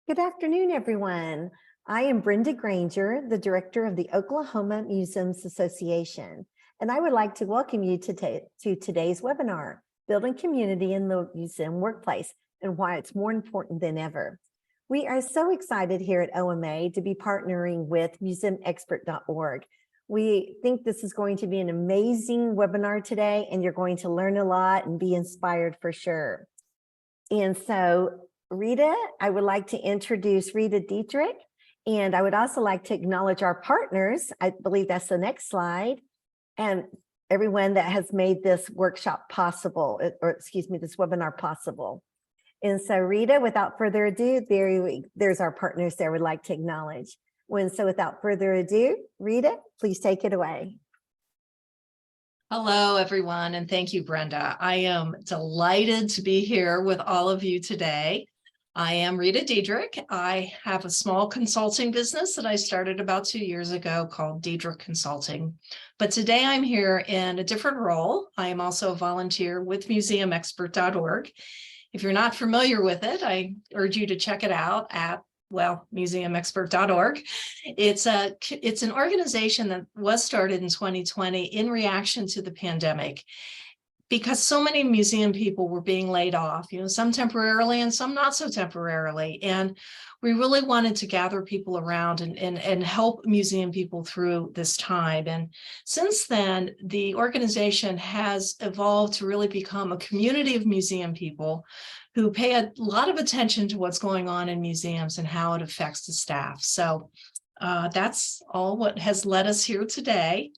Good afternoon, everyone. I am Brenda Granger, the director of the Oklahoma Museums Association, and I would like to welcome you to today's webinar, Building Community in the Museum Workplace and Why It's More Important Than Ever. We are so excited here at OMA to be partnering with museumexpert.org. We think this is going to be an amazing webinar today, and you're going to learn a lot and be inspired for sure. And so, Rita, I would like to introduce Rita Dietrich, and I would also like to acknowledge our partners. I believe that's the next slide, and everyone that has made this workshop possible, or excuse me, this webinar possible. And so, Rita, without further ado, there's our partners there we'd like to acknowledge. So without further ado, Rita, please take it away. Hello, everyone, and thank you, Brenda. I am delighted to be here with all of you today. I am Rita Dietrich. I have a small consulting business that I started about 2 years ago called Dietrich Consulting. But today I'm here in a different role. I am also a volunteer with museumexpert.org. If you're not familiar with it, I urge you to check it out at museumexpert.org. It's an organization that was started in 2020 in reaction to the pandemic, because so many museum people were being laid off, some temporarily and some not so temporarily. And we really wanted to gather people around and help museum people through this time. And since then, the organization has evolved to really become a community of museum people who pay a lot of attention to what's going on in museums and how it affects the staff. So that's all what has led us here today.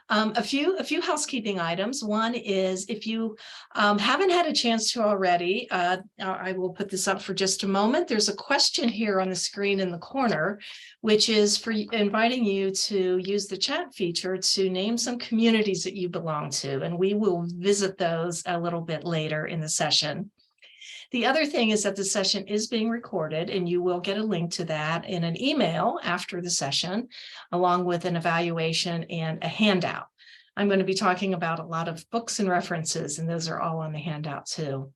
A few housekeeping items. One is, if you haven't had a chance to already, I will put this up for just a moment. There's a question here on the screen in the corner, which is for inviting you to use the chat feature to name some communities that you belong to, and we will visit those a little bit later in the session. The other thing is that the session is being recorded, and you will get a link to that in an email after the session, along with an evaluation and a handout. I'm going to be talking about a lot of books and references, and those are all on the handout too.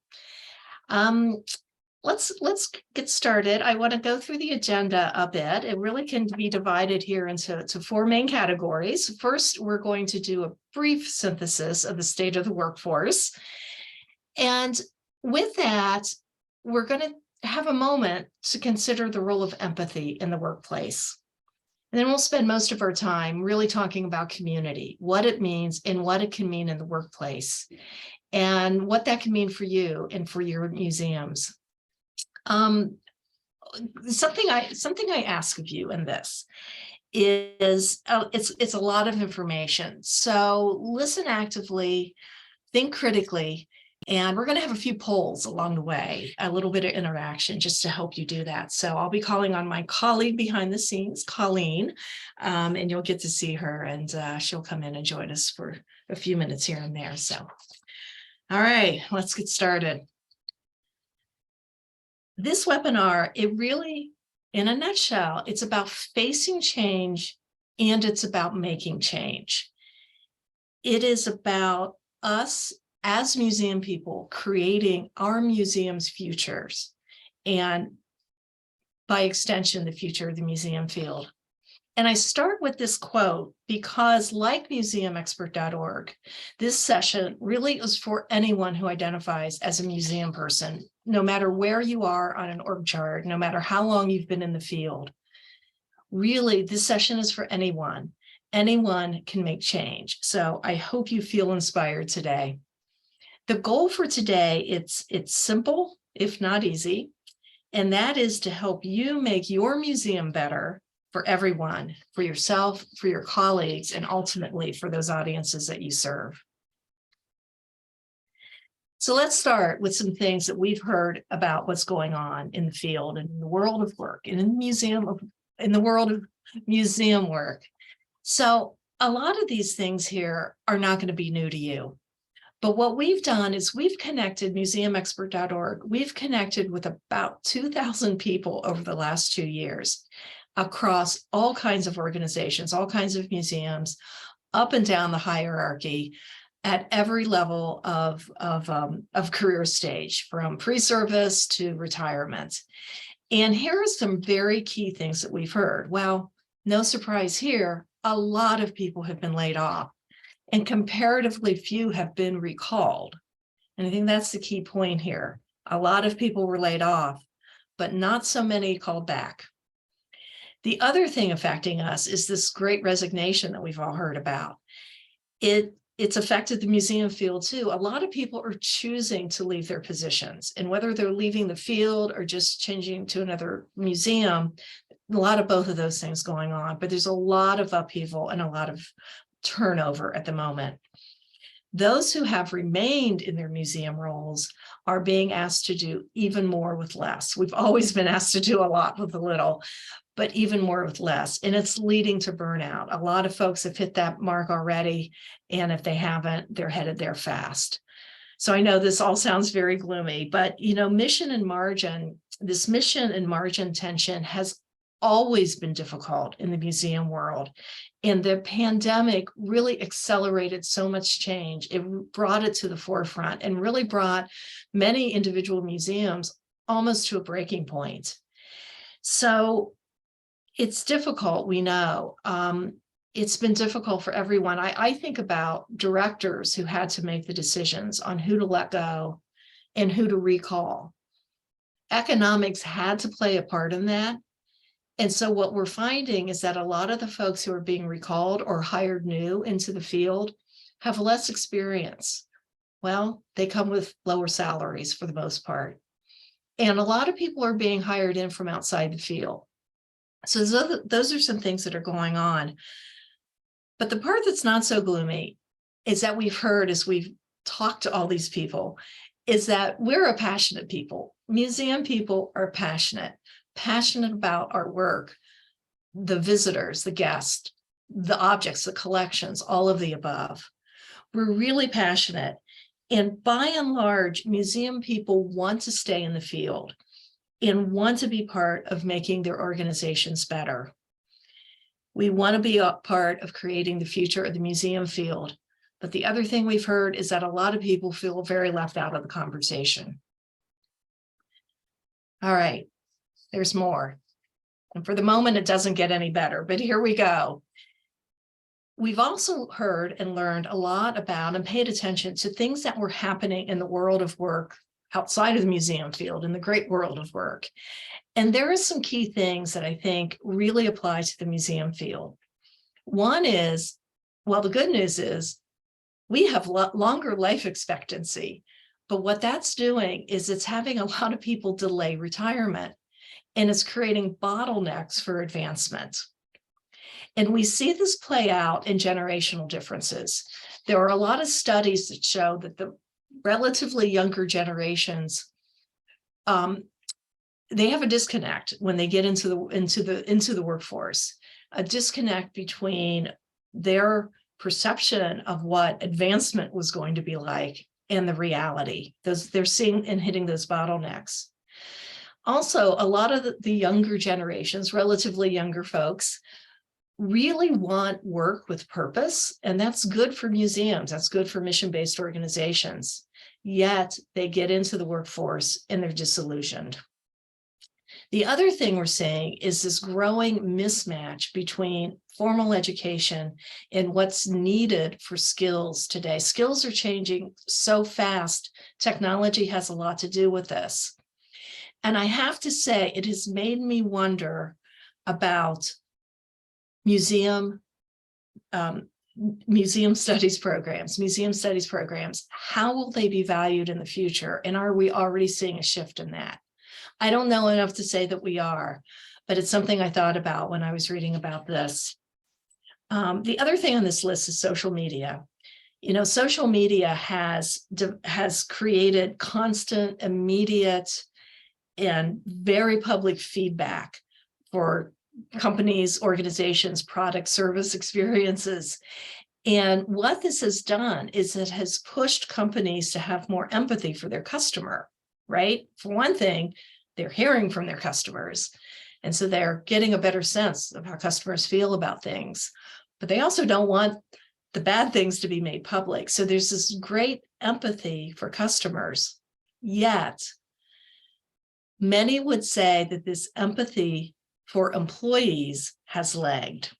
Let's get started. I want to go through the agenda a bit. It really can be divided here into four main categories. First, we're going to do a brief synthesis of the state of the workforce. And with that, we're going to have a moment to consider the role of empathy in the workplace. And then we'll spend most of our time really talking about community, what it means and what it can mean in the workplace, and what that can mean for you and for your museums. Something I ask of you in this is, it's a lot of information. So listen actively, think critically. And we're going to have a few polls along the way, a little bit of interaction just to help you do that. So I'll be calling on my colleague behind the scenes, Colleen, and you'll get to see her, and she'll come in and join us for a few minutes here and there. So, all right, let's get started. This webinar, it really, in a nutshell, it's about facing change, and it's about making change. It is about us as museum people creating our museum's futures, and by extension, the future of the museum field. And I start with this quote because, like museumexpert.org, this session really is for anyone who identifies as a museum person, no matter where you are on an org chart, no matter how long you've been in the field. Really, this session is for anyone. Anyone can make change. So I hope you feel inspired today. The goal for today, it's simple, if not easy, and that is to help you make your museum better for everyone, for yourself, for your colleagues, and ultimately for those audiences that you serve. So let's start with some things that we've heard about what's going on in the field and in the world of work and in the world of museum work. So a lot of these things here are not going to be new to you. But what we've done is we've connected museumexpert.org. We've connected with about 2,000 people over the last 2 years across all kinds of organizations, all kinds of museums, up and down the hierarchy at every level of career stage, from pre-service to retirement. And here are some very key things that we've heard. Well, no surprise here, a lot of people have been laid off and comparatively few have been recalled. And I think that's the key point here. A lot of people were laid off, but not so many called back. The other thing affecting us is this great resignation that we've all heard about. It's affected the museum field too. A lot of people are choosing to leave their positions, and whether they're leaving the field or just changing to another museum, a lot of both of those things going on, but there's a lot of upheaval and a lot of turnover at the moment. Those who have remained in their museum roles are being asked to do even more with less. We've always been asked to do a lot with a little, but even more with less. And it's leading to burnout. A lot of folks have hit that mark already. And if they haven't, they're headed there fast. So I know this all sounds very gloomy, but mission and margin, this mission and margin tension has always been difficult in the museum world. And the pandemic really accelerated so much change. It brought it to the forefront and really brought many individual museums almost to a breaking point. So it's difficult, we know. It's been difficult for everyone. I think about directors who had to make the decisions on who to let go and who to recall. Economics had to play a part in that. And so what we're finding is that a lot of the folks who are being recalled or hired new into the field have less experience. Well, they come with lower salaries for the most part. And a lot of people are being hired in from outside the field. So those are some things that are going on. But the part that's not so gloomy is that we've heard as we've talked to all these people is that we're a passionate people. Museum people are passionate about our work, the visitors, the guests, the objects, the collections, all of the above. We're really passionate. And by and large, museum people want to stay in the field and want to be part of making their organizations better. We want to be a part of creating the future of the museum field. But the other thing we've heard is that a lot of people feel very left out of the conversation. All right, there's more. And for the moment, it doesn't get any better, but here we go. We've also heard and learned a lot about and paid attention to things that were happening in the world of work outside of the museum field, in the great world of work. And there are some key things that I think really apply to the museum field. One is, well, the good news is we have longer life expectancy, but what that's doing is it's having a lot of people delay retirement, and it's creating bottlenecks for advancement. And we see this play out in generational differences. There are a lot of studies that show that the relatively younger generations, they have a disconnect when they get into the workforce, a disconnect between their perception of what advancement was going to be like and the reality. They're seeing and hitting those bottlenecks. Also, a lot of the younger generations, relatively younger folks, really want work with purpose, and that's good for museums, that's good for mission-based organizations. Yet they get into the workforce and they're disillusioned. The other thing we're seeing is this growing mismatch between formal education and what's needed for skills today. Skills are changing so fast. Technology has a lot to do with this. And I have to say, it has made me wonder about museum studies programs. How will they be valued in the future? And are we already seeing a shift in that? I don't know enough to say that we are, but it's something I thought about when I was reading about this. The other thing on this list is social media. Social media has created constant, immediate, and very public feedback for companies, organizations, product, service experiences. And what this has done is it has pushed companies to have more empathy for their customer, right? For one thing, they're hearing from their customers. And so they're getting a better sense of how customers feel about things. But they also don't want the bad things to be made public. So there's this great empathy for customers. Yet Many would say that this empathy for employees has lagged.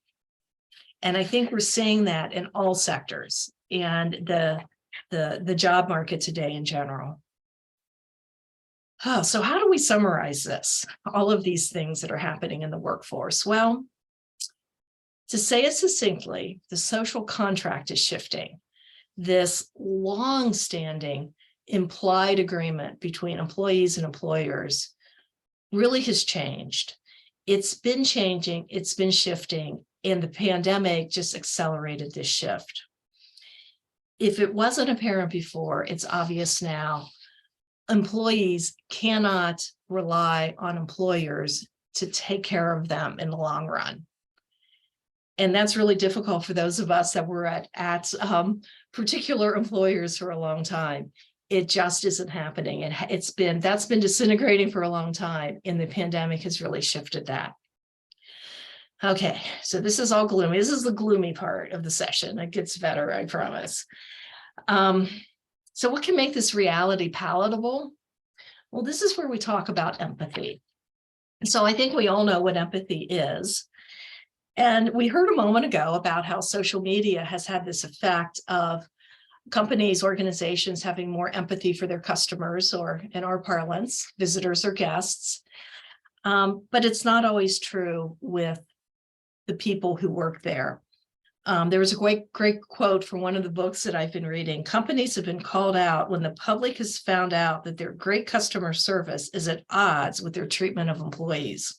And I think we're seeing that in all sectors and the job market today in general. Oh, so how do we summarize this? All of these things that are happening in the workforce? Well, to say it succinctly, the social contract is shifting. This long-standing implied agreement between employees and employers really has changed. It's been changing, it's been shifting, and the pandemic just accelerated this shift. If it wasn't apparent before, it's obvious now. Employees cannot rely on employers to take care of them in the long run. And that's really difficult for those of us that were at particular employers for a long time. It just isn't happening. And that's been disintegrating for a long time. And the pandemic has really shifted that. Okay, so this is all gloomy. This is the gloomy part of the session. It gets better, I promise. So what can make this reality palatable? Well, this is where we talk about empathy. So I think we all know what empathy is. And we heard a moment ago about how social media has had this effect of companies, organizations having more empathy for their customers, or in our parlance, visitors or guests. But it's not always true with the people who work there. There was a great quote from one of the books that I've been reading. Companies have been called out when the public has found out that their great customer service is at odds with their treatment of employees.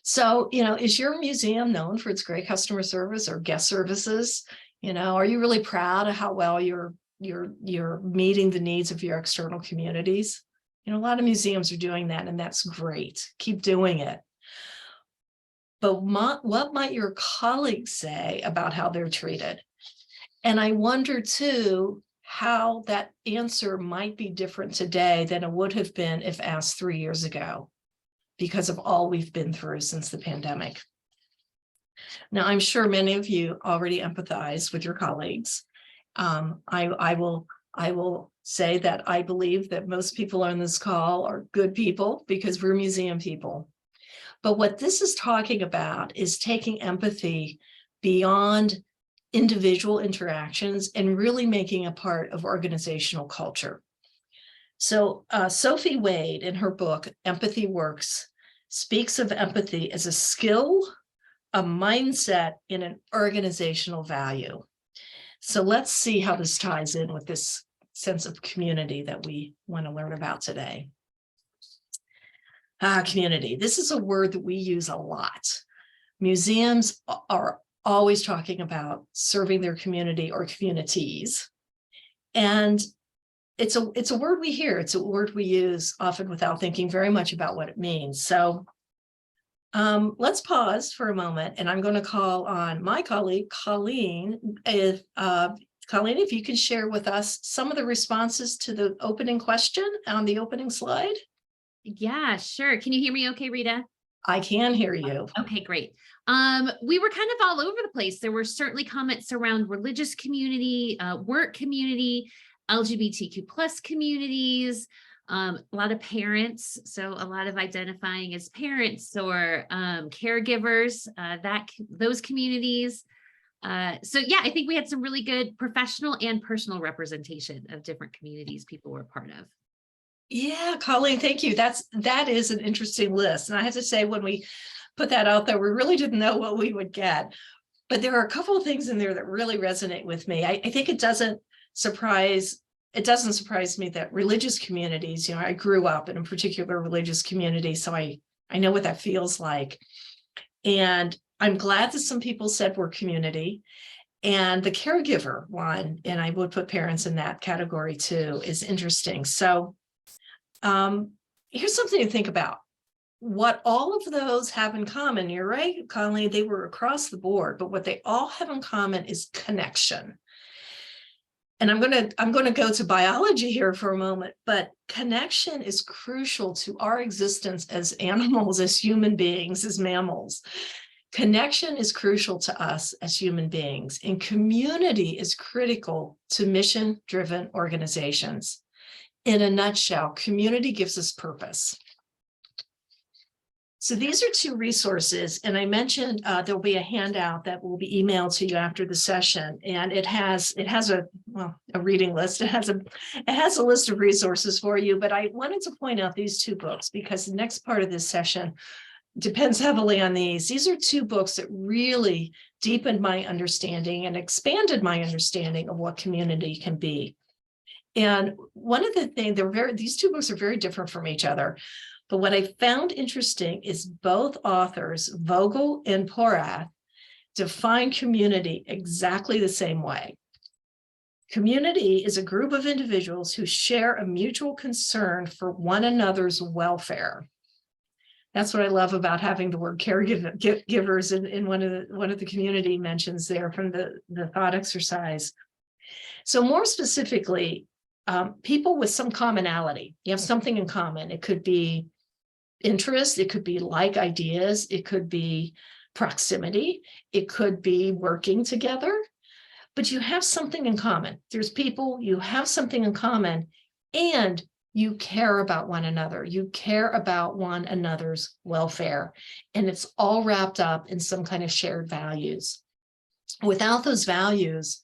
So, is your museum known for its great customer service or guest services? Are you really proud of how well you're meeting the needs of your external communities? A lot of museums are doing that, and that's great. Keep doing it. But what might your colleagues say about how they're treated? And I wonder too, how that answer might be different today than it would have been if asked 3 years ago, because of all we've been through since the pandemic. Now, I'm sure many of you already empathize with your colleagues. I will say that I believe that most people on this call are good people because we're museum people. But what this is talking about is taking empathy beyond individual interactions and really making a part of organizational culture. So Sophie Wade, in her book, Empathy Works, speaks of empathy as a skill, a mindset, and an organizational value. So let's see how this ties in with this sense of community that we want to learn about today. Community. This is a word that we use a lot. Museums are always talking about serving their community or communities. And it's a word we hear. It's a word we use often without thinking very much about what it means. So let's pause for a moment, and I'm going to call on my colleague, Colleen. Colleen, if you can share with us some of the responses to the opening question on the opening slide. Yeah, sure. Can you hear me okay, Rita? I can hear you. Okay, great. We were kind of all over the place. There were certainly comments around religious community, work community, LGBTQ plus communities, a lot of parents. So a lot of identifying as parents or caregivers, those communities. So yeah, I think we had some really good professional and personal representation of different communities people were part of. Yeah, Colleen, thank you. That is an interesting list. And I have to say, when we put that out there, we really didn't know what we would get. But there are a couple of things in there that really resonate with me. I think it doesn't surprise me that religious communities, I grew up in a particular religious community, so I know what that feels like. And I'm glad that some people said we're community. And the caregiver one, and I would put parents in that category too, is interesting. So here's something to think about. What all of those have in common, you're right, Colleen, they were across the board, but what they all have in common is connection. And I'm going to go to biology here for a moment, but connection is crucial to our existence as animals, as human beings, as mammals. Connection is crucial to us as human beings, and community is critical to mission-driven organizations. in a nutshell, community gives us purpose. So these are two resources, and I mentioned there'll be a handout that will be emailed to you after the session, and it has a reading list. It has a list of resources for you. But I wanted to point out these two books because the next part of this session depends heavily on these. These are two books that really deepened my understanding and expanded my understanding of what community can be. And one of the things, these two books are very different from each other. But what I found interesting is both authors, Vogel and Porath, define community exactly the same way. Community is a group of individuals who share a mutual concern for one another's welfare. That's what I love about having the word caregivers in one of the community mentions there from the thought exercise. So more specifically, people with some commonality. You have something in common. It could be interest, it could be like ideas, it could be proximity, it could be working together, but you have something in common. There's people, you have something in common, and you care about one another. You care about one another's welfare, and it's all wrapped up in some kind of shared values. Without those values,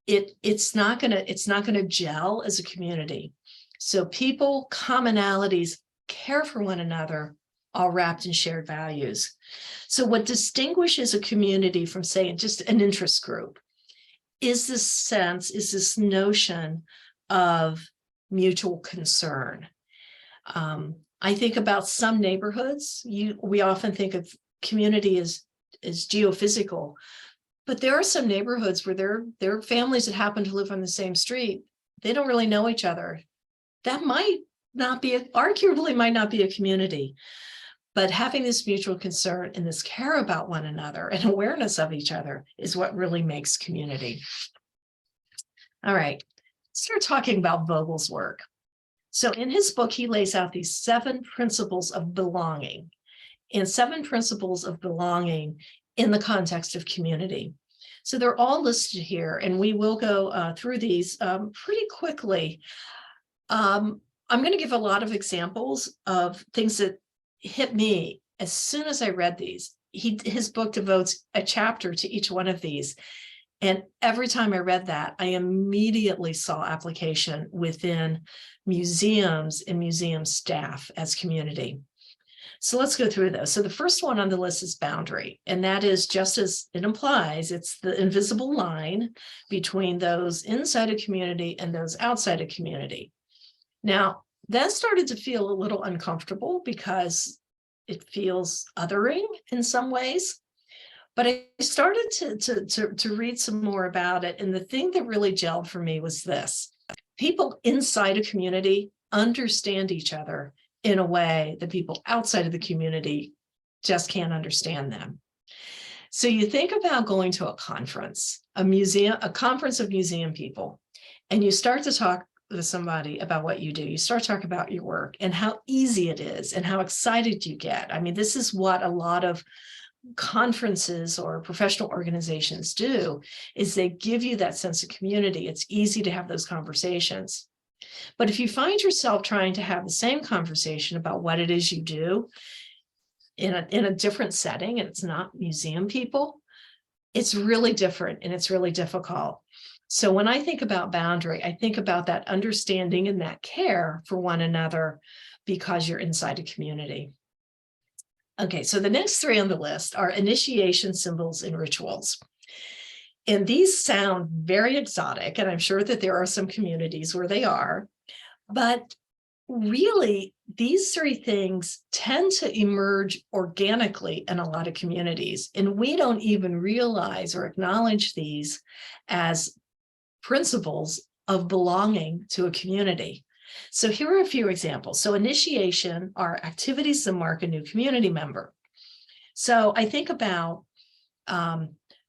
it's not gonna gel as a community. So people, commonalities, care for one another, all wrapped in shared values. So what distinguishes a community from, say, just an interest group is this notion of mutual concern. I think about some neighborhoods. We often think of community as geophysical, but there are some neighborhoods where there are families that happen to live on the same street. They don't really know each other. That arguably might not be a community, but having this mutual concern and this care about one another and awareness of each other is what really makes community. All right, let's start talking about Vogel's work. So in his book, he lays out these 7 principles of belonging, and 7 principles of belonging in the context of community. So they're all listed here, and we will go through these pretty quickly. I'm going to give a lot of examples of things that hit me as soon as I read these. His book devotes a chapter to each one of these. And every time I read that, I immediately saw application within museums and museum staff as community. So let's go through those. So the first one on the list is boundary. And that is, just as it implies, it's the invisible line between those inside a community and those outside a community. Now, that started to feel a little uncomfortable because it feels othering in some ways. But I started to read some more about it. And the thing that really gelled for me was this. People inside a community understand each other in a way that people outside of the community just can't understand them. So you think about going to a conference, a conference of museum people, and you start to talk with somebody about what you do. You start talking about your work and how easy it is and how excited you get. I mean, this is what a lot of conferences or professional organizations do, is they give you that sense of community. It's easy to have those conversations. But if you find yourself trying to have the same conversation about what it is you do in a different setting, and it's not museum people, it's really different and it's really difficult. So when I think about boundary, I think about that understanding and that care for one another because you're inside a community. Okay, so the next 3 on the list are initiation symbols and rituals. And these sound very exotic, and I'm sure that there are some communities where they are, but really these 3 things tend to emerge organically in a lot of communities, and we don't even realize or acknowledge these as principles of belonging to a community. So here are a few examples. So initiation are activities that mark a new community member. So I think about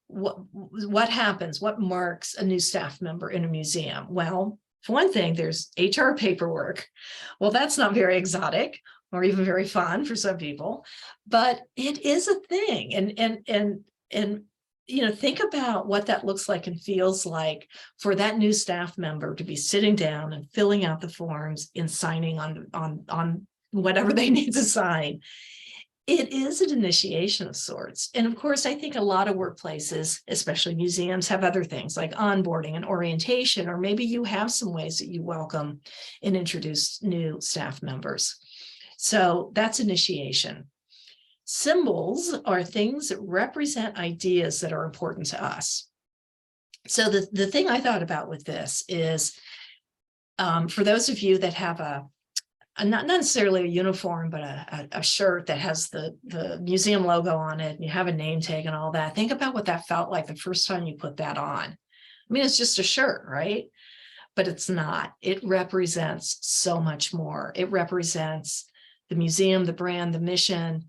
what happens, what marks a new staff member in a museum? Well, for one thing, there's HR paperwork. Well, that's not very exotic or even very fun for some people, but it is a thing. And think about what that looks like and feels like for that new staff member to be sitting down and filling out the forms and signing on whatever they need to sign. It is an initiation of sorts. And of course, I think a lot of workplaces, especially museums, have other things like onboarding and orientation, or maybe you have some ways that you welcome and introduce new staff members. So that's initiation. Symbols are things that represent ideas that are important to us. So the thing I thought about with this is, for those of you that have not necessarily a uniform, but a shirt that has the museum logo on it, and you have a name tag and all that, think about what that felt like the first time you put that on. I mean, it's just a shirt, right? But it's not. It represents so much more. It represents the museum, the brand, the mission,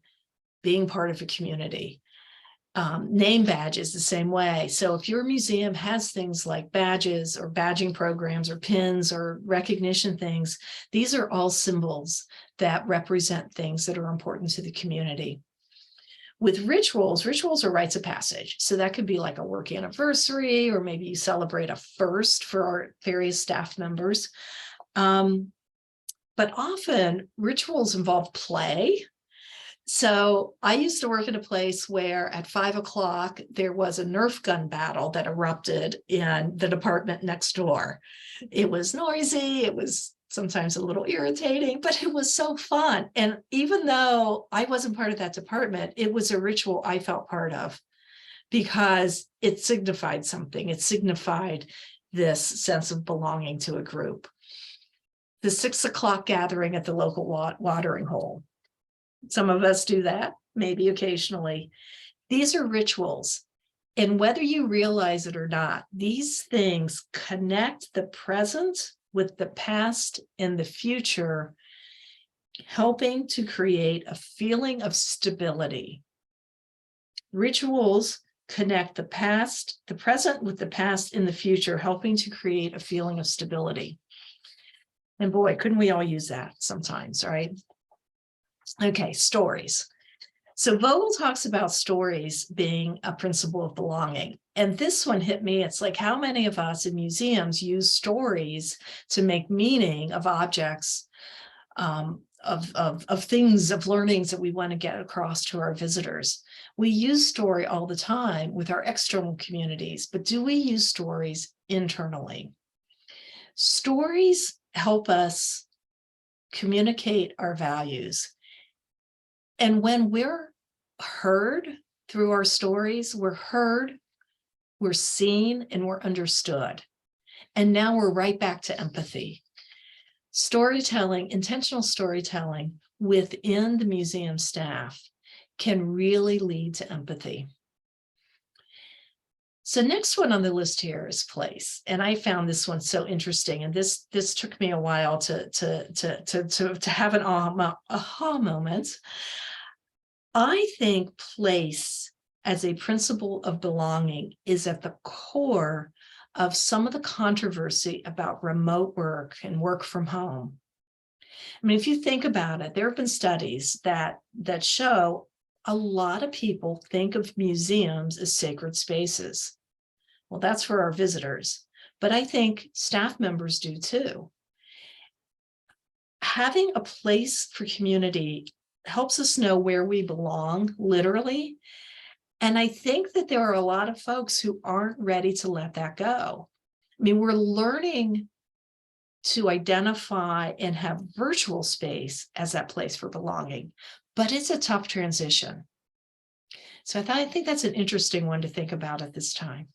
being part of a community. Name badges the same way. So if your museum has things like badges or badging programs or pins or recognition things, these are all symbols that represent things that are important to the community. With rituals are rites of passage. So that could be like a work anniversary, or maybe you celebrate a first for our various staff members. But often rituals involve play. So I used to work in a place where at 5 o'clock, there was a Nerf gun battle that erupted in the department next door. It was noisy. It was sometimes a little irritating, but it was so fun. And even though I wasn't part of that department, it was a ritual I felt part of because it signified something. It signified this sense of belonging to a group. The 6 o'clock gathering at the local watering hole. Some of us do that, maybe occasionally. These are rituals. And whether you realize it or not, these things connect the present with the past and the future, helping to create a feeling of stability. Rituals connect the past, the present with the past and the future, helping to create a feeling of stability. And boy, couldn't we all use that sometimes, right? Okay, stories. So Vogel talks about stories being a principle of belonging. And this one hit me. It's like, how many of us in museums use stories to make meaning of objects, of things, of learnings that we want to get across to our visitors? We use story all the time with our external communities, but do we use stories internally? Stories help us communicate our values. And when we're heard through our stories, we're heard, we're seen, and we're understood. And now we're right back to empathy. Storytelling, intentional storytelling within the museum staff can really lead to empathy. So next one on the list here is place. And I found this one so interesting. And this took me a while to have an aha moment. I think place as a principle of belonging is at the core of some of the controversy about remote work and work from home. I mean, if you think about it, there have been studies that show a lot of people think of museums as sacred spaces. Well, that's for our visitors, but I think staff members do too. Having a place for community helps us know where we belong, literally. And I think that there are a lot of folks who aren't ready to let that go. I mean, we're learning to identify and have virtual space as that place for belonging, but it's a tough transition. So I think that's an interesting one to think about at this time.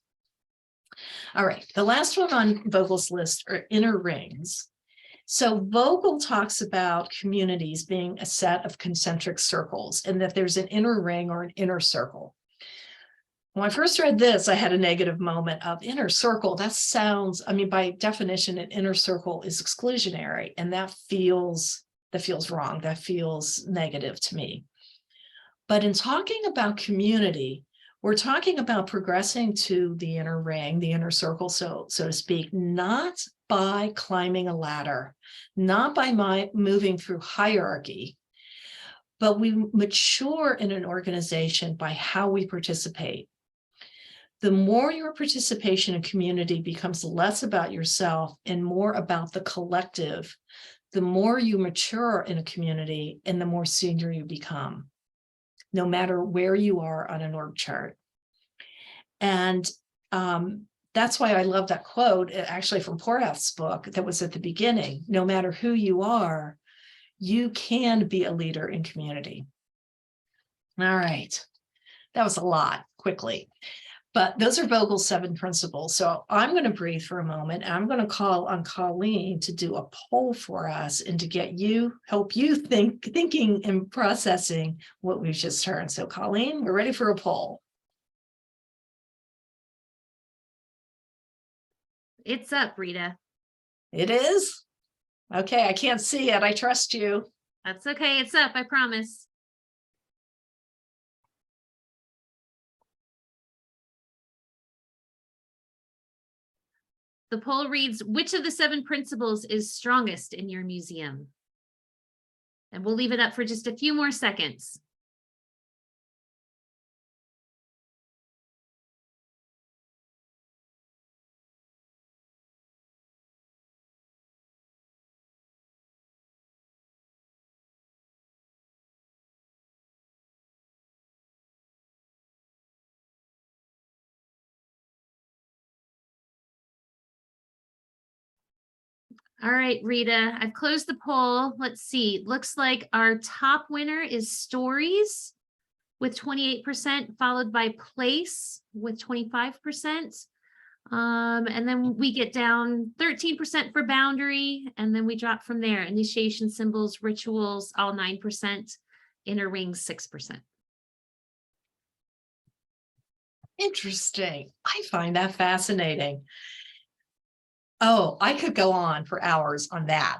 All right, the last one on Vogel's list are inner rings. So Vogel talks about communities being a set of concentric circles and that there's an inner ring or an inner circle. When I first read this, I had a negative moment of inner circle. That sounds, I mean, by definition, an inner circle is exclusionary, and that feels wrong. That feels negative to me. But in talking about community, we're talking about progressing to the inner ring, the inner circle, so to speak, not by climbing a ladder, not by moving through hierarchy, but we mature in an organization by how we participate. the more your participation in community becomes less about yourself and more about the collective, the more you mature in a community and the more senior you become, no matter where you are on an org chart. And that's why I love that quote, actually from Porath's book that was at the beginning. No matter who you are, you can be a leader in community. All right. That was a lot quickly. But those are Vogel's 7 principles. So I'm going to breathe for a moment. And I'm going to call on Colleen to do a poll for us and to get you, help you thinking and processing what we've just heard. So Colleen, we're ready for a poll. It's up, Rita. It is? Okay, I can't see it. I trust you. That's okay. It's up, I promise. The poll reads, which of the 7 principles is strongest in your museum? And we'll leave it up for just a few more seconds. All right, Rita, I've closed the poll. Let's see. Looks like our top winner is stories with 28%, followed by place with 25%. And then we get down 13% for boundary, and then we drop from there. Initiation symbols, rituals, all 9%, inner rings, 6%. Interesting. I find that fascinating. Oh, I could go on for hours on that.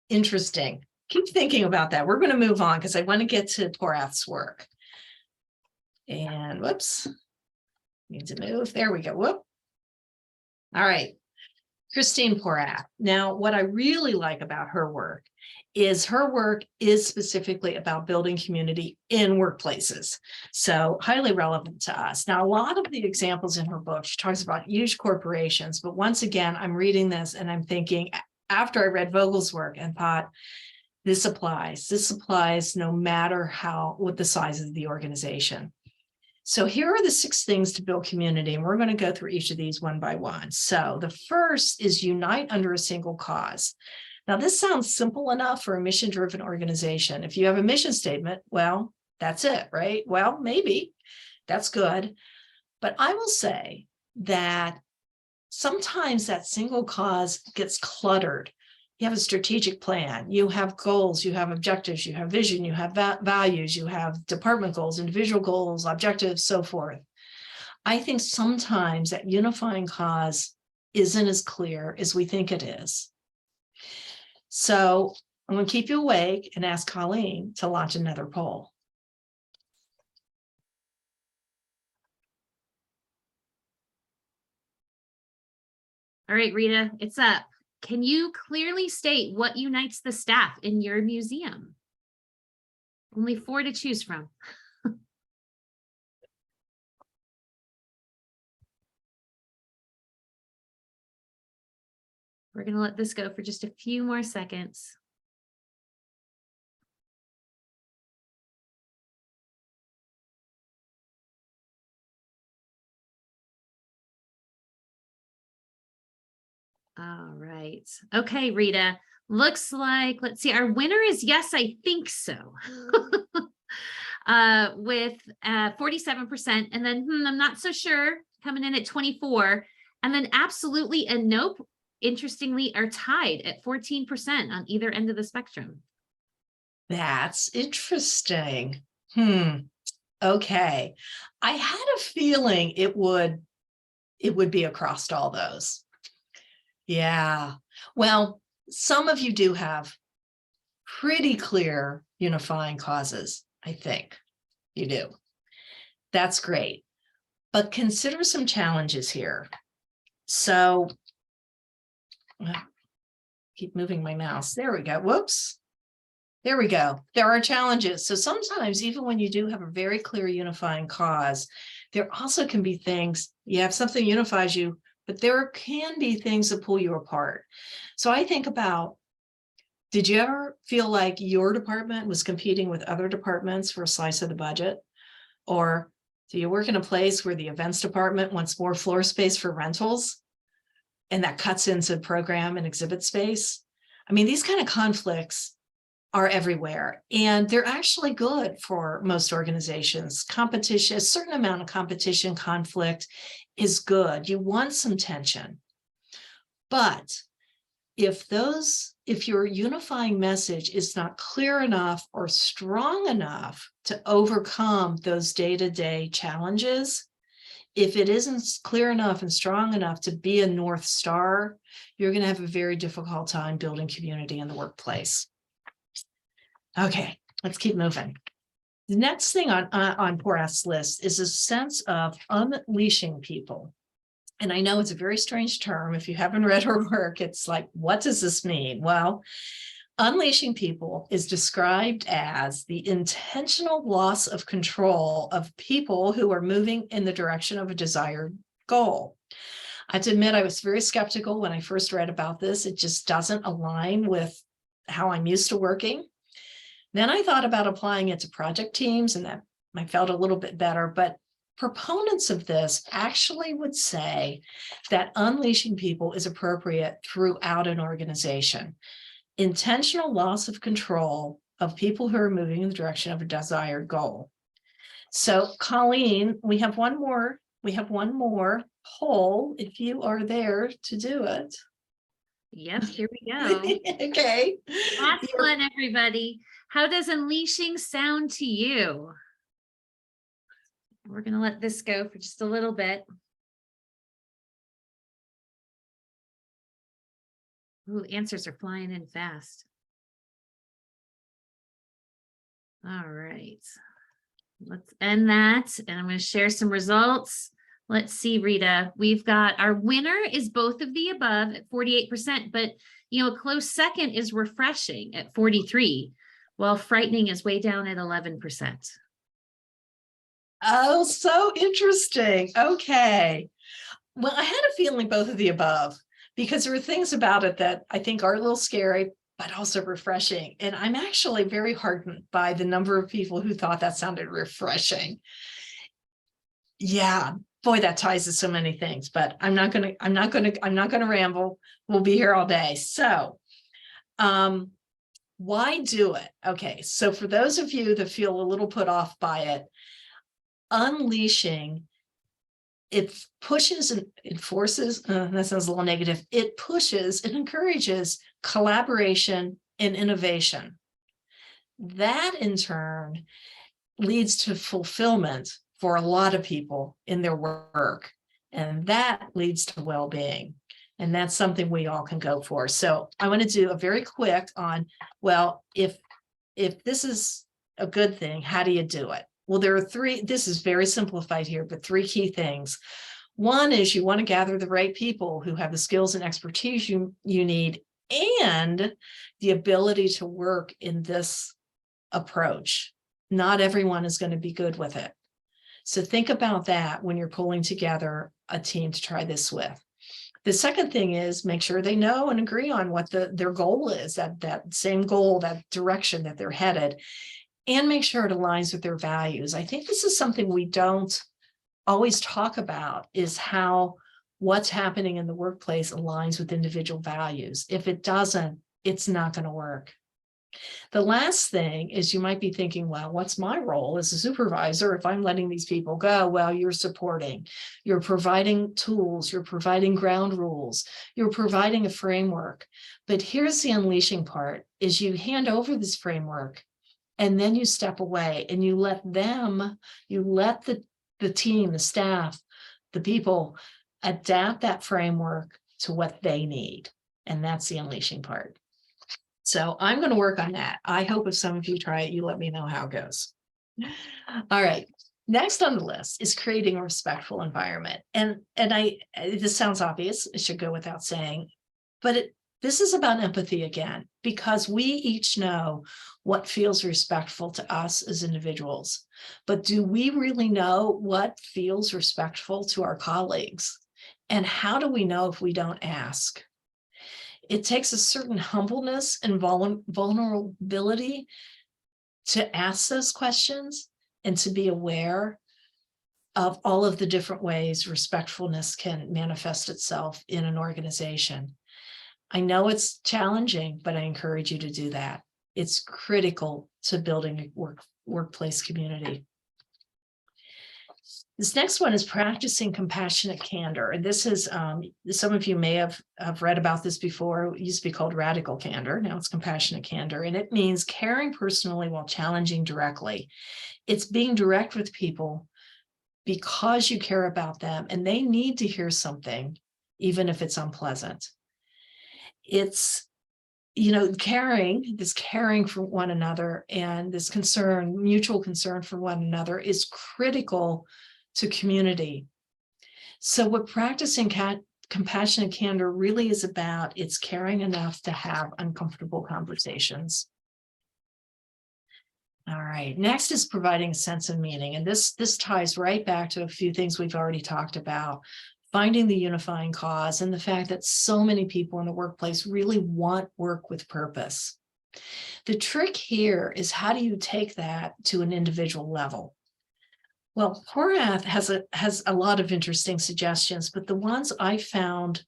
Interesting. Keep thinking about that. We're going to move on because I want to get to Porath's work. And whoops, need to move. There we go. Whoop. All right. Christine Porath. Now, what I really like about her work is specifically about building community in workplaces. So highly relevant to us. Now, a lot of the examples in her book, she talks about huge corporations, but once again, I'm reading this and I'm thinking, after I read Vogel's work and thought, this applies no matter what the size of the organization. So here are the 6 things to build community, and we're going to go through each of these one by one. So the first is unite under a single cause. Now, this sounds simple enough for a mission-driven organization. If you have a mission statement, well, that's it, right? Well, maybe that's good. But I will say that sometimes that single cause gets cluttered. You have a strategic plan, you have goals, you have objectives, you have vision, you have values, you have department goals, individual goals, objectives, so forth. I think sometimes that unifying cause isn't as clear as we think it is. So I'm going to keep you awake and ask Colleen to launch another poll. All right, Rita, it's up. Can you clearly state what unites the staff in your museum? Only 4 to choose from. We're going to let this go for just a few more seconds. All right. Okay, Rita. Looks like, let's see, our winner is yes, I think so. With 47%. And then I'm not so sure, coming in at 24. And then absolutely and nope, interestingly, are tied at 14% on either end of the spectrum. That's interesting. Okay. I had a feeling it would be across all those. Yeah. Well, some of you do have pretty clear unifying causes, I think. You do. That's great. But consider some challenges here. So keep moving my mouse. There we go. Whoops. There we go. There are challenges. So sometimes, even when you do have a very clear unifying cause, there also can be things, you have something unifies you, but there can be things that pull you apart. So I think about, did you ever feel like your department was competing with other departments for a slice of the budget? Or do you work in a place where the events department wants more floor space for rentals, and that cuts into program and exhibit space? I mean, these kind of conflicts are everywhere, and they're actually good for most organizations. Competition, a certain amount of competition, conflict is good. You want some tension. But if your unifying message is not clear enough or strong enough to overcome those day-to-day challenges, if it isn't clear enough and strong enough to be a North Star, you're going to have a very difficult time building community in the workplace. Okay, let's keep moving. The next thing on Poor Ass list is a sense of unleashing people. And I know it's a very strange term. If you haven't read her work, it's like, what does this mean? Well, unleashing people is described as the intentional loss of control of people who are moving in the direction of a desired goal. I have to admit, I was very skeptical when I first read about this. It just doesn't align with how I'm used to working. Then I thought about applying it to project teams, and that I felt a little bit better. But proponents of this actually would say that unleashing people is appropriate throughout an organization. Intentional loss of control of people who are moving in the direction of a desired goal. So, Colleen, we have one more poll if you are there to do it. Yep, here we go. Okay. Last one, everybody. How does unleashing sound to you? We're going to let this go for just a little bit. Ooh, answers are flying in fast. All right. Let's end that. And I'm going to share some results. Let's see, Rita. We've got our winner is both of the above at 48%, but a close second is refreshing at 43%, while frightening is way down at 11%. Oh, so interesting. Okay. Well, I had a feeling both of the above, because there were things about it that I think are a little scary, but also refreshing. And I'm actually very heartened by the number of people who thought that sounded refreshing. Yeah, boy, that ties to so many things, but I'm not going to ramble. We'll be here all day. So, why do it? Okay. So for those of you that feel a little put off by it, unleashing, it pushes and enforces, that sounds a little negative. It pushes and encourages collaboration and innovation. That in turn leads to fulfillment for a lot of people in their work. And that leads to well-being. And that's something we all can go for. So I want to do a very quick on, well, if this is a good thing, how do you do it? Well, there are three, this is very simplified here, but three key things. One is you want to gather the right people who have the skills and expertise you need, and the ability to work in this approach. Not everyone is going to be good with it. So think about that when you're pulling together a team to try this with. The second thing is make sure they know and agree on what their goal is, that same goal, that direction that they're headed, and make sure it aligns with their values. I think this is something we don't always talk about, is how what's happening in the workplace aligns with individual values. If it doesn't, it's not going to work. The last thing is you might be thinking, well, what's my role as a supervisor if I'm letting these people go? Well, you're supporting, you're providing tools, you're providing ground rules, you're providing a framework. But here's the unleashing part, is you hand over this framework and then you step away and you let the team, the staff, the people adapt that framework to what they need. And that's the unleashing part. So I'm going to work on that. I hope if some of you try it, you let me know how it goes. All right. Next on the list is creating a respectful environment. And this sounds obvious. It should go without saying, but This is about empathy again, because we each know what feels respectful to us as individuals. But do we really know what feels respectful to our colleagues? And how do we know if we don't ask? It takes a certain humbleness and vulnerability to ask those questions and to be aware of all of the different ways respectfulness can manifest itself in an organization. I know it's challenging, but I encourage you to do that. It's critical to building a workplace community. This next one is practicing compassionate candor. And this is, some of you may have read about this before. It used to be called radical candor. Now it's compassionate candor. And it means caring personally while challenging directly. It's being direct with people because you care about them and they need to hear something, even if it's unpleasant. It's, caring for one another and this concern, mutual concern for one another is critical to community. So what practicing compassionate candor really is about, it's caring enough to have uncomfortable conversations. All right, next is providing a sense of meaning. And this ties right back to a few things we've already talked about. Finding the unifying cause and the fact that so many people in the workplace really want work with purpose. The trick here is, how do you take that to an individual level? Well, Horath has a lot of interesting suggestions, but the ones I found,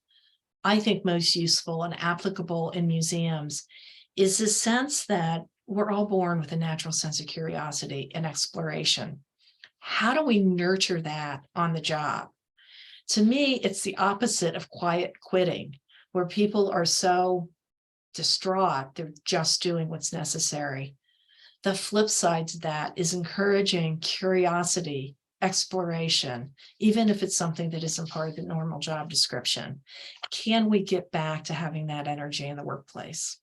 I think, most useful and applicable in museums is the sense that we're all born with a natural sense of curiosity and exploration. How do we nurture that on the job? To me, it's the opposite of quiet quitting, where people are so distraught, they're just doing what's necessary. The flip side to that is encouraging curiosity, exploration, even if it's something that isn't part of the normal job description. Can we get back to having that energy in the workplace?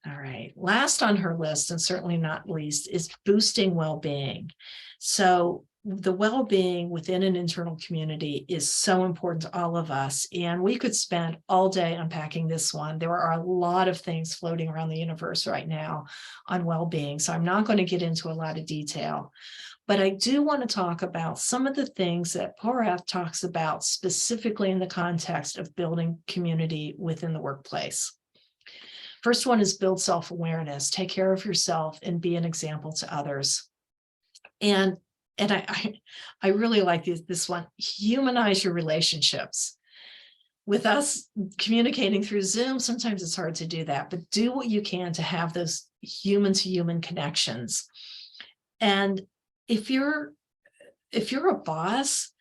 All right, last on her list, and certainly not least, is boosting well-being. So the well-being within an internal community is so important to all of us, and we could spend all day unpacking this one. There are a lot of things floating around the universe right now on well-being, so I'm not going to get into a lot of detail, but I do want to talk about some of the things that Horath talks about specifically in the context of building community within the workplace. First one is build self-awareness, take care of yourself and be an example to others. And I really like this one, humanize your relationships. With us communicating through Zoom, sometimes it's hard to do that, but do what you can to have those human-to-human connections. And if you're a boss,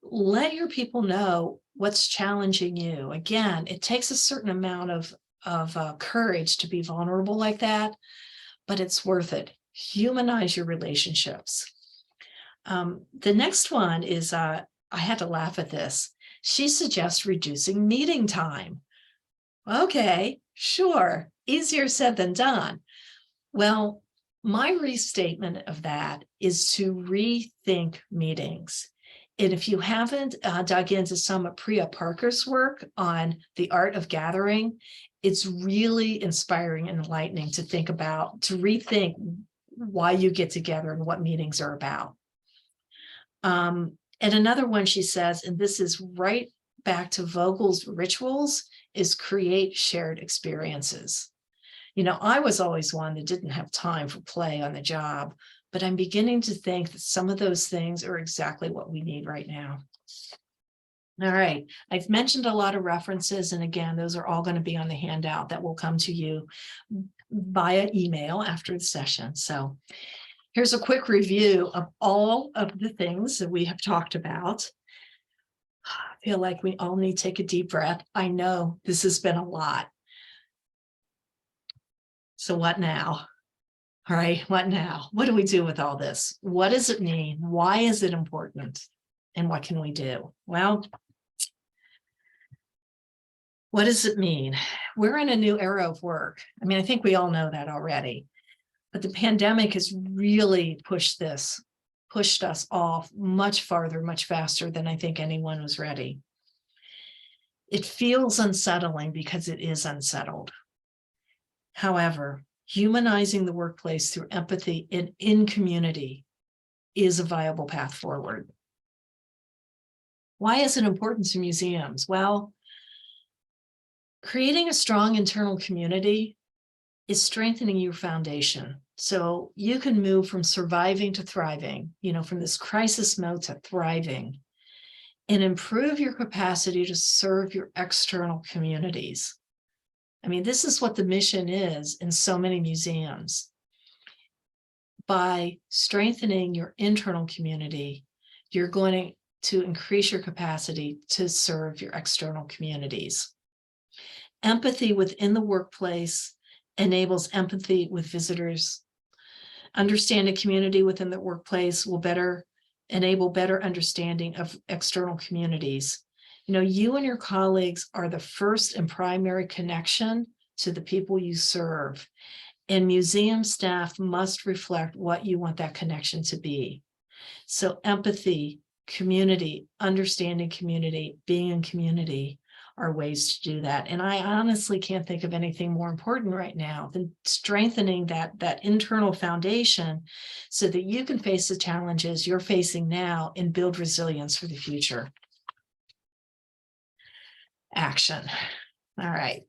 let your people know what's challenging you. Again, it takes a certain amount of courage to be vulnerable like that, but it's worth it. Humanize your relationships. The next one is, I had to laugh at this. She suggests reducing meeting time. Okay, sure, easier said than done. Well, my restatement of that is to rethink meetings. And if you haven't dug into some of Priya Parker's work on the art of gathering, it's really inspiring and enlightening to think about, to rethink why you get together and what meetings are about. And another one she says, and this is right back to Vogel's rituals, is create shared experiences. I was always one that didn't have time for play on the job, but I'm beginning to think that some of those things are exactly what we need right now. All right, I've mentioned a lot of references, and again, those are all going to be on the handout that will come to you via email after the session. So here's a quick review of all of the things that we have talked about. I feel like we all need to take a deep breath. I know this has been a lot. So what now? All right, what now? What do we do with all this? What does it mean? Why is it important? And what can we do? Well, what does it mean? We're in a new era of work. I mean, I think we all know that already. But the pandemic has really pushed us off much farther, much faster than I think anyone was ready. It feels unsettling because it is unsettled. However, humanizing the workplace through empathy and in community is a viable path forward. Why is it important to museums? Well, creating a strong internal community is strengthening your foundation. So you can move from surviving to thriving, from this crisis mode to thriving, and improve your capacity to serve your external communities. I mean, this is what the mission is in so many museums. By strengthening your internal community, you're going to increase your capacity to serve your external communities. Empathy within the workplace enables empathy with visitors. Understanding community within the workplace will enable better understanding of external communities. You and your colleagues are the first and primary connection to the people you serve, and museum staff must reflect what you want that connection to be. So empathy, community, understanding community, being in community are ways to do that. And I honestly can't think of anything more important right now than strengthening that internal foundation so that you can face the challenges you're facing now and build resilience for the future. Action. All right.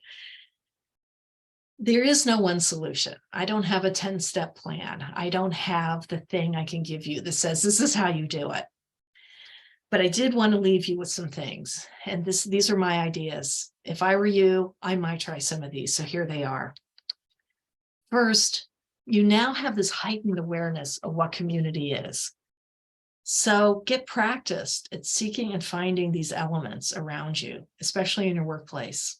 There is no one solution. I don't have a 10-step plan. I don't have the thing I can give you that says this is how you do it. But I did want to leave you with some things. And these are my ideas. If I were you, I might try some of these. So here they are. First, you now have this heightened awareness of what community is. So get practiced at seeking and finding these elements around you, especially in your workplace.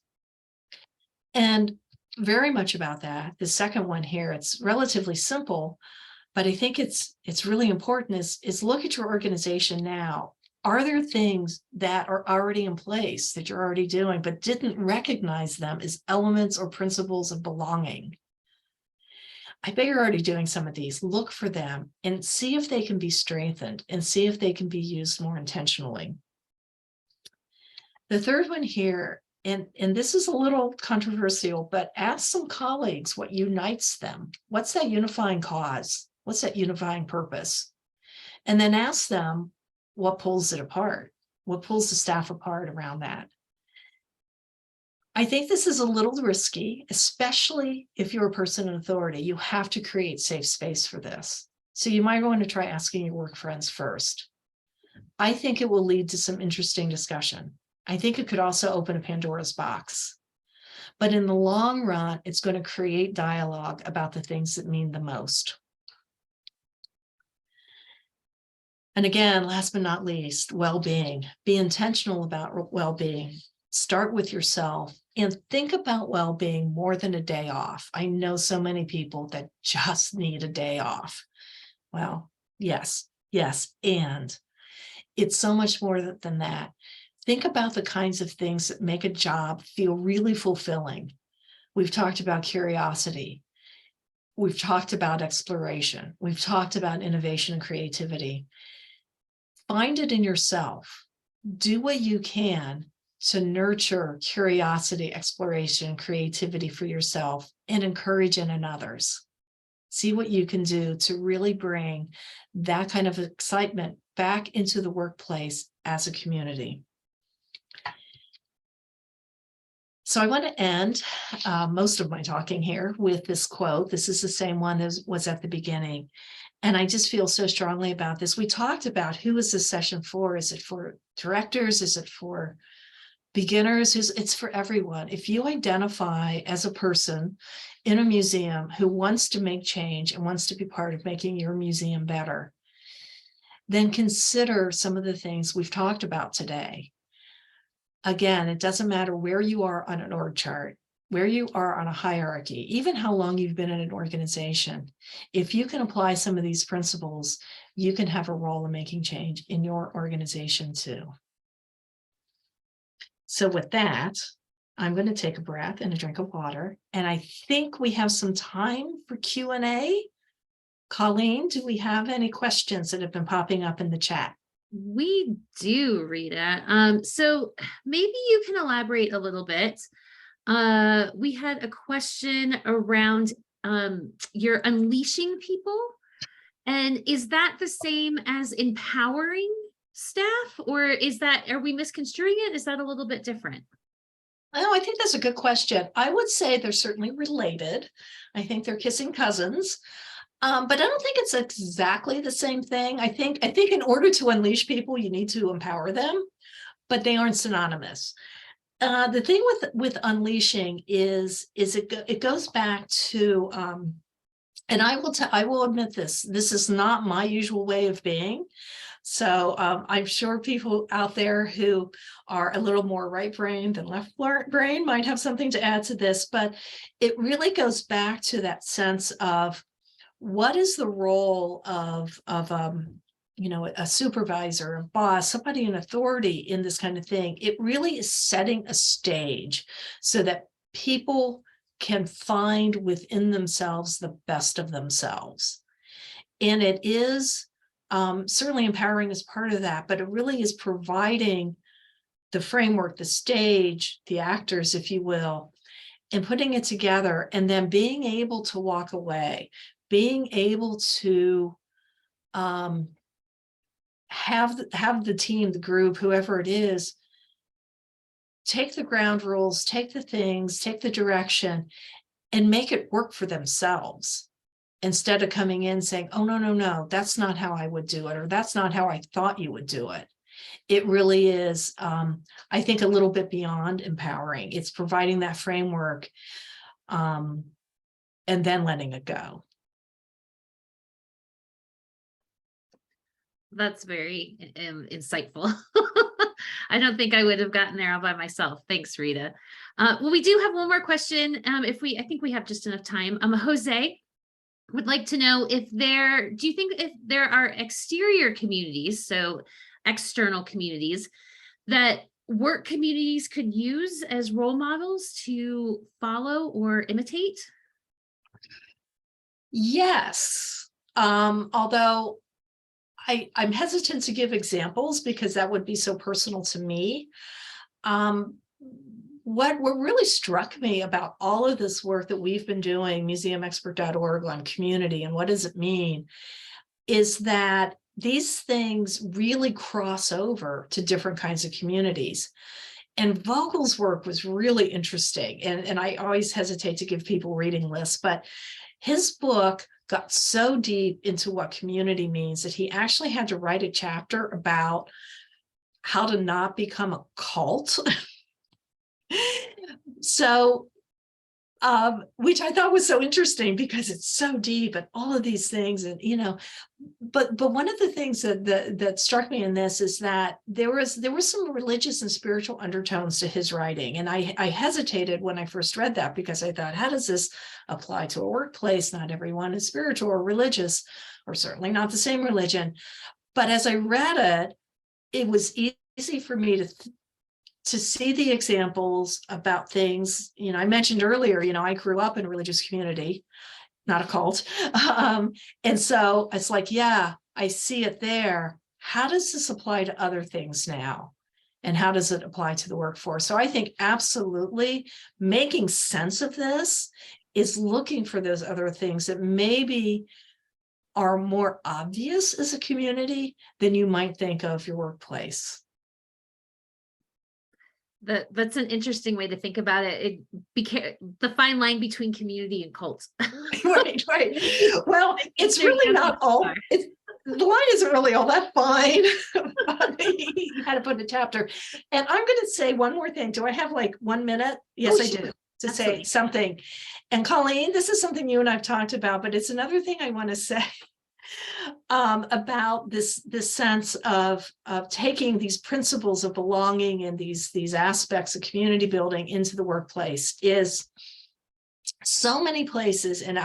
And very much about that, the second one here, it's relatively simple, but I think it's really important is look at your organization now. Are there things that are already in place that you're already doing, but didn't recognize them as elements or principles of belonging? I bet you're already doing some of these. Look for them and see if they can be strengthened and see if they can be used more intentionally. The third one here, and this is a little controversial, but ask some colleagues what unites them. What's that unifying cause? What's that unifying purpose? And then ask them what pulls it apart, what pulls the staff apart around that. I think this is a little risky, especially if you're a person in authority. You have to create safe space for this. So you might want to try asking your work friends first. I think it will lead to some interesting discussion. I think it could also open a Pandora's box. But in the long run, it's going to create dialogue about the things that mean the most. And again, last but not least, well-being. Be intentional about well-being. Start with yourself and think about well-being more than a day off. I know so many people that just need a day off. Well, yes, and it's so much more than that. Think about the kinds of things that make a job feel really fulfilling. We've talked about curiosity. We've talked about exploration. We've talked about innovation and creativity. Find it in yourself. Do what you can to nurture curiosity, exploration, creativity for yourself and encourage it in others. See what you can do to really bring that kind of excitement back into the workplace as a community. So I want to end most of my talking here with this quote. This is the same one as was at the beginning. And I just feel so strongly about this. We talked about who is this session for? Is it for directors? Is it for beginners? It's for everyone. If you identify as a person in a museum who wants to make change and wants to be part of making your museum better, then consider some of the things we've talked about today. Again, it doesn't matter where you are on an org chart, where you are on a hierarchy, even how long you've been in an organization. If you can apply some of these principles, you can have a role in making change in your organization too. So with that, I'm going to take a breath and a drink of water. And I think we have some time for Q&A. Colleen, do we have any questions that have been popping up in the chat? We do, Rita. So maybe you can elaborate a little bit. We had a question around you're unleashing people. And is that the same as empowering staff, or are we misconstruing it? Is that a little bit different? Oh, I think that's a good question. I would say they're certainly related. I think they're kissing cousins. But I don't think it's exactly the same thing. I think in order to unleash people, you need to empower them, but they aren't synonymous. The thing with unleashing is it goes back to, and I will admit this is not my usual way of being. So I'm sure people out there who are a little more right brain than left brain might have something to add to this, but it really goes back to that sense of what is the role of a supervisor, a boss, somebody in authority in this kind of thing. It really is setting a stage so that people can find within themselves the best of themselves. And it is certainly empowering as part of that, but it really is providing the framework, the stage, the actors, if you will, and putting it together, and then being able to walk away, being able to have the team, the group, whoever it is, take the ground rules, take the things, take the direction, and make it work for themselves, instead of coming in saying, oh, no, that's not how I would do it, or that's not how I thought you would do it. It really is, I think, a little bit beyond empowering. It's providing that framework, and then letting it go. That's very insightful. I don't think I would have gotten there all by myself. Thanks, Rita. Well, we do have one more question. I think we have just enough time. Jose would like to know do you think if there are exterior communities, so external communities, that work communities could use as role models to follow or imitate? Yes, although I'm hesitant to give examples because that would be so personal to me. What really struck me about all of this work that we've been doing, museumexpert.org, on community and what does it mean, is that these things really cross over to different kinds of communities. And Vogel's work was really interesting. And I always hesitate to give people reading lists, but his book got so deep into what community means that he actually had to write a chapter about how to not become a cult. So, which I thought was so interesting because it's so deep and all of these things, and but one of the things that struck me in this is that there was some religious and spiritual undertones to his writing, and I hesitated when I first read that because I thought, how does this apply to a workplace? Not everyone is spiritual or religious, or certainly not the same religion. But as I read it, it was easy for me to see the examples about things. I mentioned earlier, I grew up in a religious community, not a cult. And so it's like, yeah, I see it there. How does this apply to other things now? And how does it apply to the workforce? So I think absolutely making sense of this is looking for those other things that maybe are more obvious as a community than you might think of your workplace. That's an interesting way to think about it. The fine line between community and cult. Right. Well, it's really not all. The line isn't really all that fine. You had to put in a chapter. And I'm going to say one more thing. Do I have like 1 minute? Yes, I do. To say something. And Colleen, this is something you and I've talked about, but it's another thing I want to say. About this sense of taking these principles of belonging and these aspects of community building into the workplace is so many places. And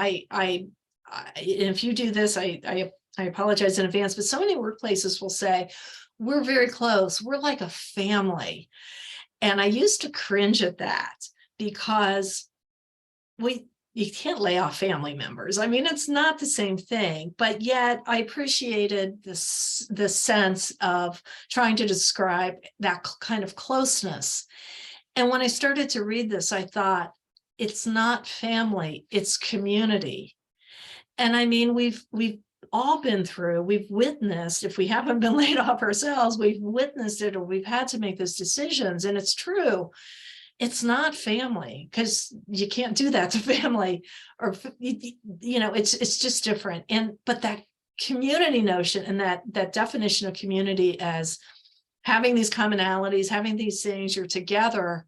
if you do this, I apologize in advance, but so many workplaces will say, we're very close. We're like a family. And I used to cringe at that because you can't lay off family members. I mean, it's not the same thing, but yet I appreciated the sense of trying to describe that kind of closeness. And when I started to read this, I thought, it's not family, it's community. And I mean, we've all been through, we've witnessed, if we haven't been laid off ourselves, we've witnessed it, or we've had to make those decisions. And it's true. It's not family, because you can't do that to family, or, you know, it's just different. But that community notion, and that definition of community as having these commonalities, having these things, you're together.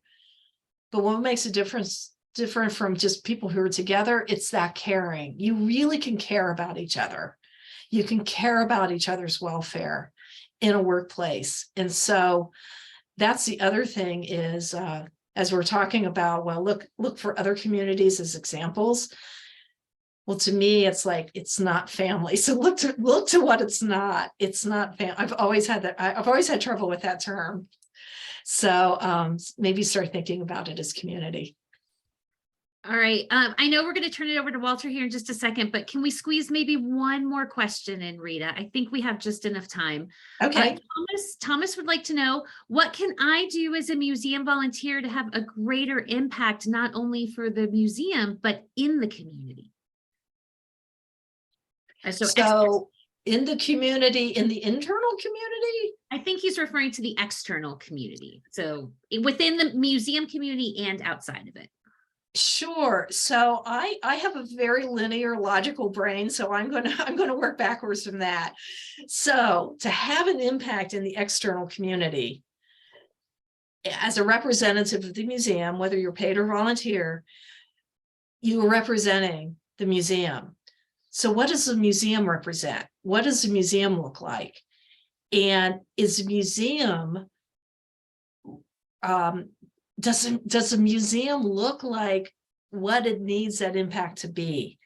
But what makes a difference, different from just people who are together, it's that caring. You really can care about each other. You can care about each other's welfare in a workplace. And so that's the other thing is, as we're talking about, well, look for other communities as examples. Well, to me, it's like, it's not family. So look to what it's not. It's not family. I've always had that. I've always had trouble with that term. So maybe start thinking about it as community. All right. I know we're going to turn it over to Walter here in just a second, but can we squeeze maybe one more question in, Rita? I think we have just enough time. Okay. Thomas would like to know, what can I do as a museum volunteer to have a greater impact, not only for the museum, but in the community? So in the community, in the internal community? I think he's referring to the external community. So within the museum community and outside of it. Sure. So I have a very linear, logical brain, so I'm going to work backwards from that. So to have an impact in the external community, as a representative of the museum, whether you're paid or volunteer, you are representing the museum. So what does the museum represent? What does the museum look like? And is the museum, does the museum look like what it needs that impact to be?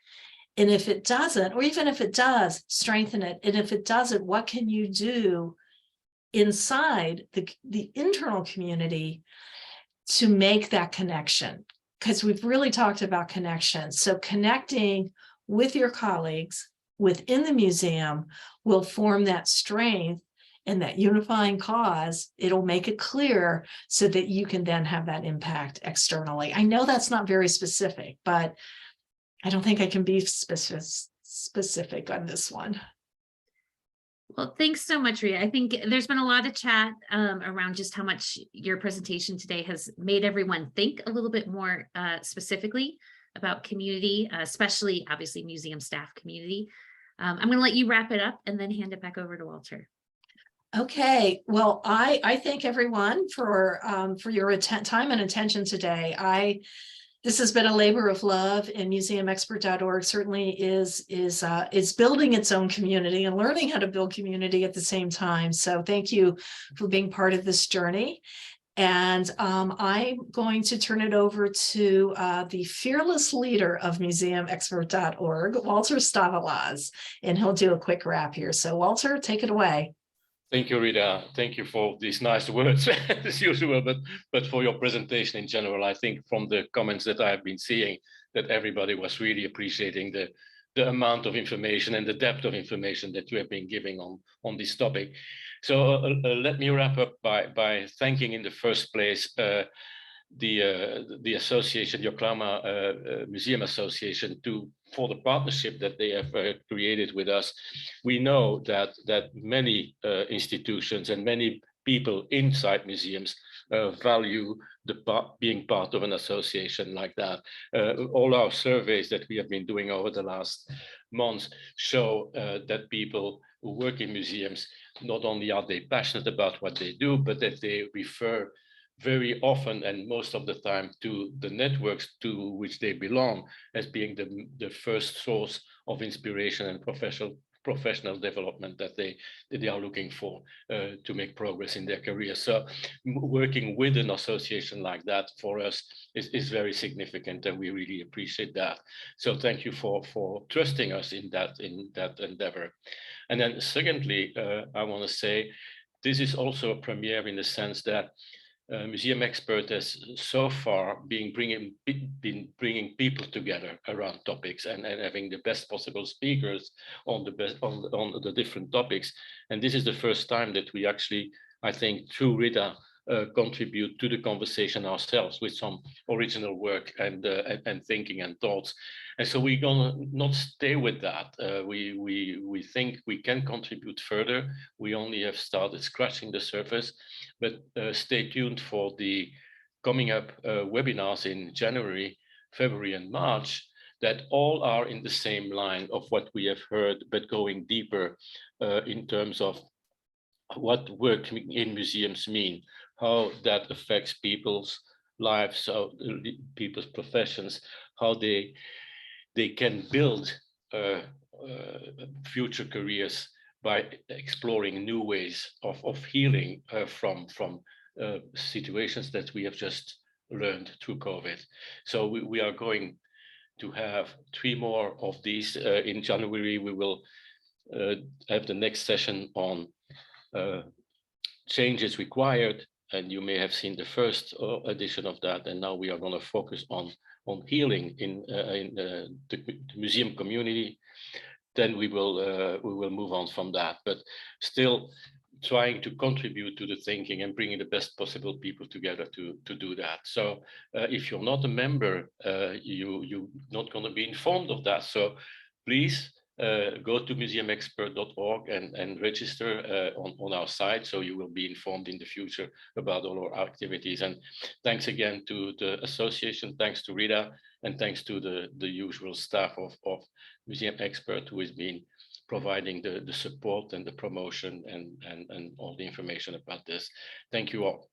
And if it doesn't, or even if it does, strengthen it. And if it doesn't, what can you do inside the internal community to make that connection? Because we've really talked about connection. So connecting with your colleagues within the museum will form that strength and that unifying cause. It'll make it clear so that you can then have that impact externally. I know that's not very specific, but I don't think I can be specific on this one. Well, thanks so much, Rita. I think there's been a lot of chat around just how much your presentation today has made everyone think a little bit more specifically about community, especially obviously museum staff community. I'm going to let you wrap it up and then hand it back over to Walter. Okay, well, I thank everyone for your time and attention today. This has been a labor of love, and museumexpert.org certainly is building its own community and learning how to build community at the same time. So thank you for being part of this journey. And I'm going to turn it over to the fearless leader of museumexpert.org, Walter Stavelaz, and he'll do a quick wrap here. So Walter, take it away. Thank you, Rita. Thank you for these nice words as usual, but for your presentation in general. I think from the comments that I have been seeing that everybody was really appreciating the amount of information and the depth of information that you have been giving on this topic. So let me wrap up by thanking in the first place the association, the Oklahoma Museum Association, for the partnership that they have created with us. We know that many institutions and many people inside museums value being part of an association like that. All our surveys that we have been doing over the last months show that people who work in museums, not only are they passionate about what they do, but that they refer very often and most of the time to the networks to which they belong as being the first source of inspiration and professional development that they are looking for to make progress in their career. So working with an association like that for us is very significant, and we really appreciate that. So thank you for trusting us in that endeavor. And then secondly, I want to say this is also a premiere in the sense that museum expert has so far been bringing people together around topics and having the best possible speakers on the different topics. And this is the first time that we actually, I think, through Rita, contribute to the conversation ourselves with some original work and thinking and thoughts. And so we're gonna not stay with that. We think we can contribute further. We only have started scratching the surface, but stay tuned for the coming up webinars in January, February, and March that all are in the same line of what we have heard, but going deeper in terms of what work in museums mean, how that affects people's lives, how people's professions, how they can build future careers by exploring new ways of healing from situations that we have just learned through COVID. So we are going to have 3 more of these. In January, we will have the next session on changes required, and you may have seen the first edition of that. And now we are going to focus on healing in the museum community. Then we will move on from that, but still trying to contribute to the thinking and bringing the best possible people together to do that. So if you're not a member, you're not going to be informed of that. So please go to museumexpert.org and register on our site, so you will be informed in the future about all our activities. And thanks again to the association, thanks to Rita, and thanks to the usual staff of Museum Expert, who has been providing the support and the promotion and all the information about this. Thank you all.